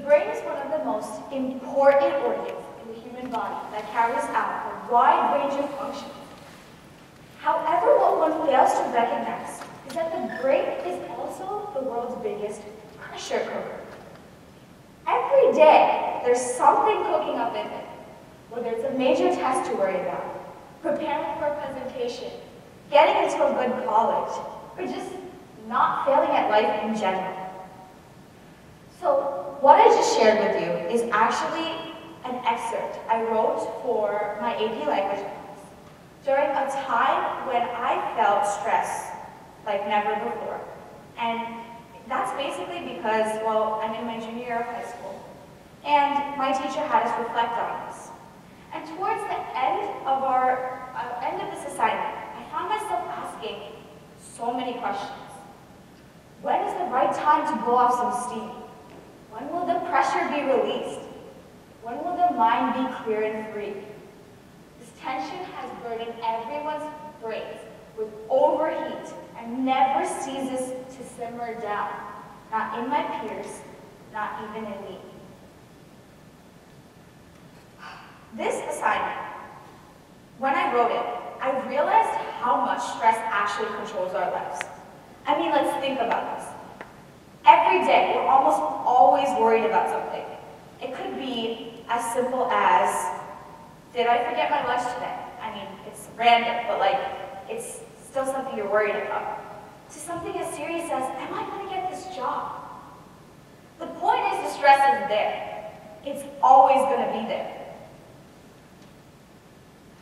brain is one of the most important organs in the human body that carries out a wide range of functions. However, what one fails to recognize is that the brain is also the world's biggest pressure cooker. Every day, there's something cooking up in it, whether it's a major test to worry about, preparing for a presentation, getting into a good college, or just not failing at life in general. So what I just shared with you is actually an excerpt I wrote for my AP language class during a time when I felt stress like never before. And that's basically because, well, I'm in my junior year of high school, and my teacher had us reflect on this. And towards the end of this assignment, I found myself asking so many questions. When is the right time to blow off some steam? When will the pressure be released? When will the mind be clear and free? This tension has burdened everyone's brains with overheat and never ceases to simmer down. Not in my peers, not even in me. This assignment, when I wrote it, I realized how much stress actually controls our lives. I mean, let's think about this. Every day, we're almost always worried about something. It could be as simple as, did I forget my lunch today? I mean, it's random, but like, it's still something you're worried about. To something as serious as, am I going to get this job? The point is the stress is there. It's always going to be there.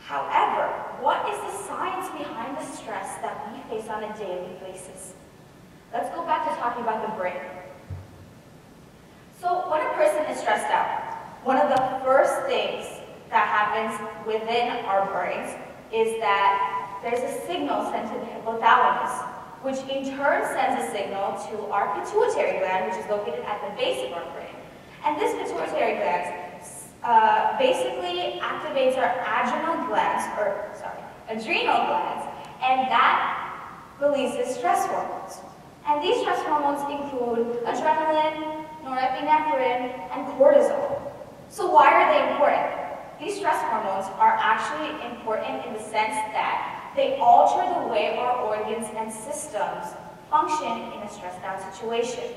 However, what is the science behind the stress that we face on a daily basis? Let's go back to talking about the brain. So when a person is stressed out, one of the first things that happens within our brains is that there's a signal sent to the hypothalamus, which in turn sends a signal to our pituitary gland, which is located at the base of our brain. And this pituitary gland basically activates our adrenal glands, and that releases stress hormones. And these stress hormones include adrenaline, norepinephrine, and cortisol. So why are they important? These stress hormones are actually important in the sense that they alter the way our organs and systems function in a stressed out situation.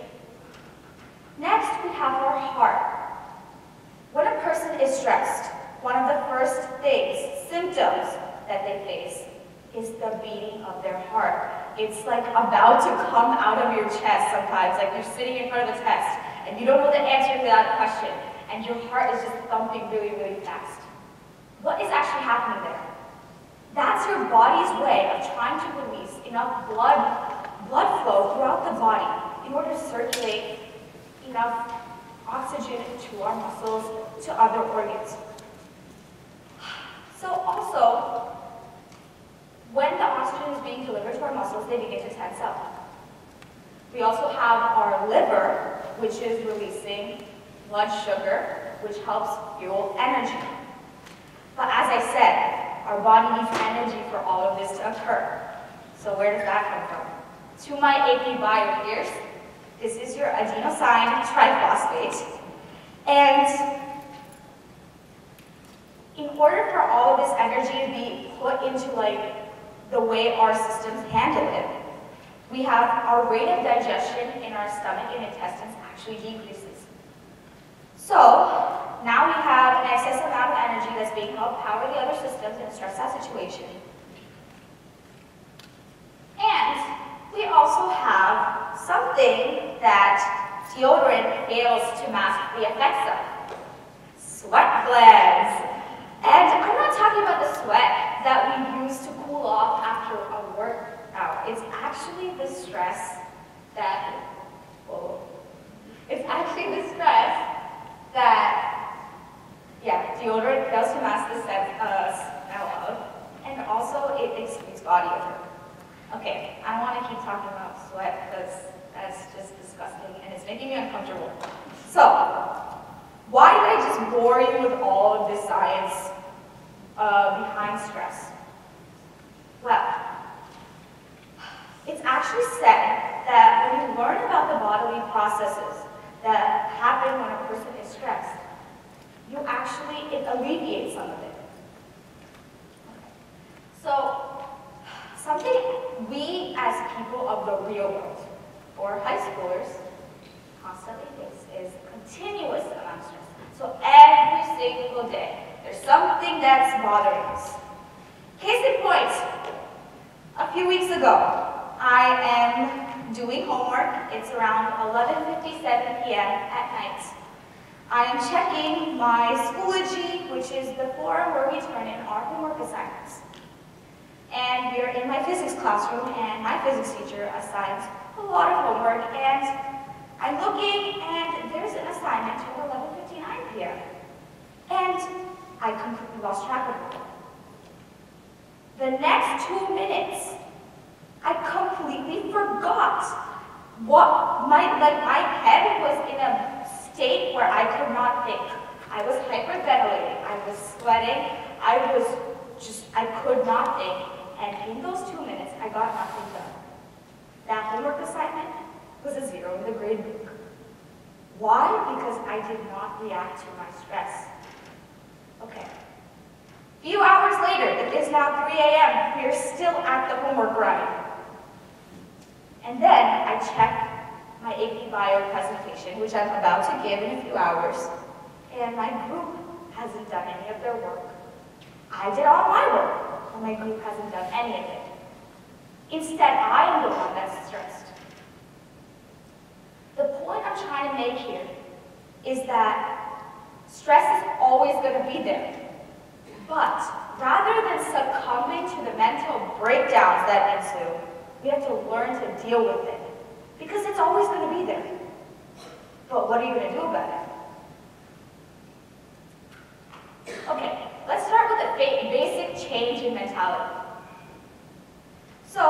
Next, we have our heart. When a person is stressed, one of the first symptoms that they face is the beating of their heart. It's like about to come out of your chest sometimes, like you're sitting in front of a test and you don't know the answer to that question, and your heart is just thumping really, really fast. What is actually happening there? That's your body's way of trying to release enough blood flow throughout the body in order to circulate enough oxygen to our muscles, to other organs. So also, when the oxygen is being delivered to our muscles, they begin to tense up. We also have our liver, which is releasing blood sugar, which helps fuel energy. But as I said, our body needs energy for all of this to occur. So where does that come from? To my AP bio peers, this is your adenosine triphosphate. And in order for all of this energy to be put into the way our systems handle it, we have our rate of digestion in our stomach and intestines actually decreases. So now we have an excess amount of energy that's being helped power the other systems in a stressed out situation. And we also have something that deodorant fails to mask the effects of: sweat glands. And I'm not talking about the sweat that we use to cool off after a workout. It's actually the stress that, deodorant fails to mask the smell of, and also it excretes body odor. Okay, I don't want to keep talking about sweat because that's just disgusting and it's making me uncomfortable. So, why did I just bore you with all of this science behind stress? Well, it's actually said that when you learn about the bodily processes that happen when a person people of the real world. For high schoolers, constantly face is continuous amount of stress. So every single day, there's something that's bothering us. Case in point, a few weeks ago, I am doing homework. It's around 11:57 p.m. at night. I am checking my Schoology, which is the forum where we turn in our homework assignments. And we are in my physics classroom, and my physics teacher assigns a lot of homework, and I'm looking, and there's an assignment at 11:59 p.m. And I completely lost track of it. The next 2 minutes, I completely forgot what my head was in a state where I could not think. I was hyperventilating, I was sweating, I could not think. And in those 2 minutes, I got nothing done. That homework assignment was a 0 in the grade book. Why? Because I did not react to my stress. Okay. A few hours later, it is now 3 a.m. We are still at the homework run. And then I check my AP Bio presentation, which I'm about to give in a few hours, and my group hasn't done any of their work. I did all my work, and my group hasn't done any of it. Instead, I am the one that's stressed. The point I'm trying to make here is that stress is always going to be there. But rather than succumbing to the mental breakdowns that ensue, we have to learn to deal with it. Because it's always going to be there. But what are you going to do about it? Okay, let's start with a basic change in mentality. So,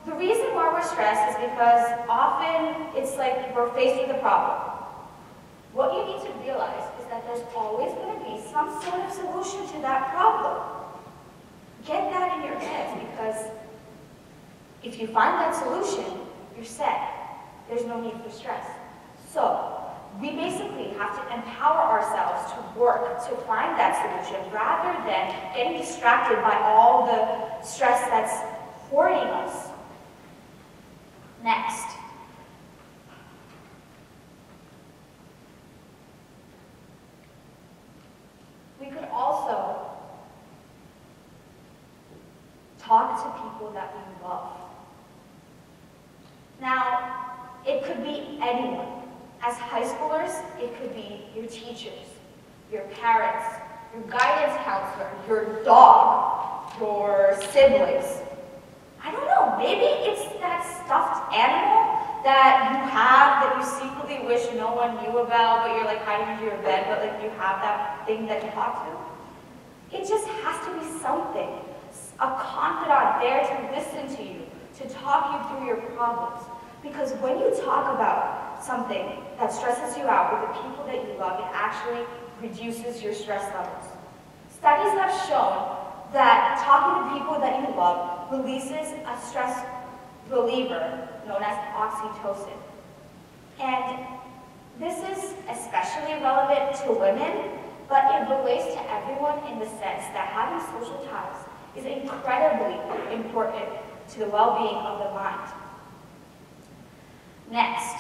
the reason why we're stressed is because often it's like we're faced with a problem. What you need to realize is that there's always going to be some sort of solution to that problem. Get that in your head, because if you find that solution, you're set. There's no need for stress. So, we basically have to empower ourselves to work to find that solution rather than getting distracted by all the stress that's hoarding us. Next. We could also talk to people that we love. Now, it could be anyone. As high schoolers, it could be your teachers, your parents, your guidance counselor, your dog, your siblings. I don't know, maybe it's that stuffed animal that you have that you secretly wish no one knew about, but you're like hiding under your bed, but like you have that thing that you talk to. It just has to be something, a confidant there to listen to you, to talk you through your problems. Because when you talk about something that stresses you out with the people that you love, it actually reduces your stress levels. Studies have shown that talking to people that you love releases a stress reliever known as oxytocin. And this is especially relevant to women, but it relates to everyone in the sense that having social ties is incredibly important to the well-being of the mind. Next,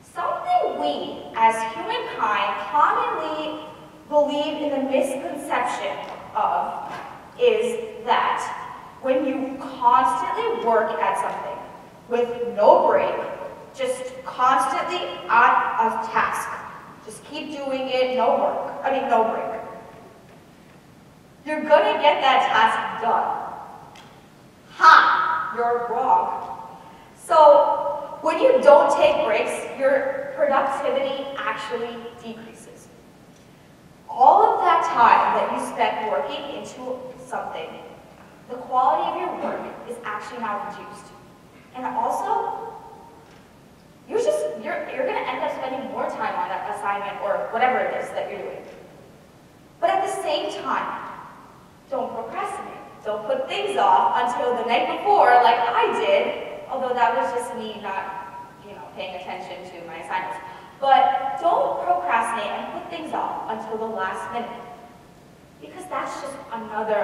something we as humankind commonly believe in the misconception of is that when you constantly work at something with no break, just constantly at a task, just keep doing it, no break, you're gonna get that task done. Ha! You're wrong. So, when you don't take breaks, your productivity actually decreases. All of that time that you spent working into something, the quality of your work is actually now reduced. And also, you're going to end up spending more time on that assignment or whatever it is that you're doing. But at the same time, don't procrastinate. Don't put things off until the night before like I did, although that was just me not, paying attention to my assignments. But don't procrastinate and put things off until the last minute, because that's just another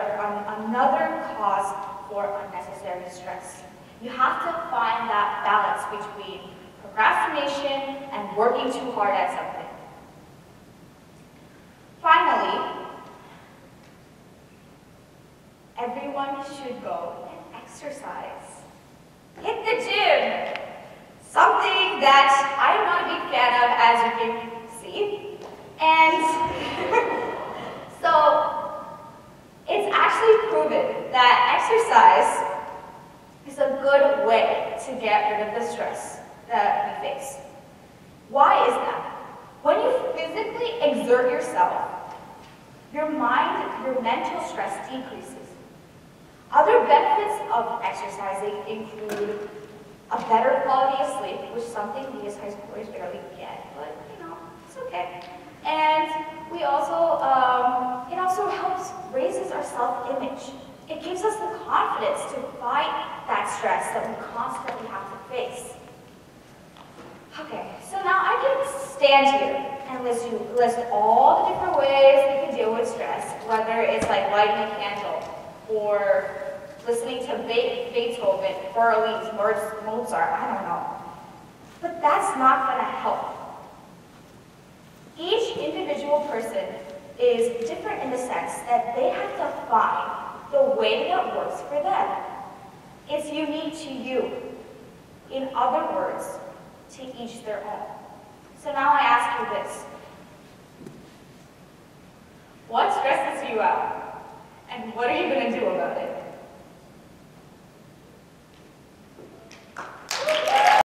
cause for unnecessary stress. You have to find that balance between procrastination and working too hard at something. Finally, everyone should go and exercise. Hit the gym! Something that I'm not a big fan of, as you can see. And so, it's actually proven that exercise is a good way to get rid of the stress that we face. Why is that? When you physically exert yourself, your mental stress decreases. Other benefits of exercising include a better quality of sleep, which is something we as high schoolers barely get, but it's okay. And we also, it also helps raises our self-image. It gives us the confidence to fight that stress that we constantly have to face. Okay, so now I can stand here and list all the different ways we can deal with stress, whether it's like lighting a candle, or listening to Beethoven, Berlitz, Mozart, I don't know. But that's not going to help. Each individual person is different in the sense that they have to find the way that works for them. It's unique to you. In other words, to each their own. So now I ask you this. What stresses you out? And what are you going to do about it?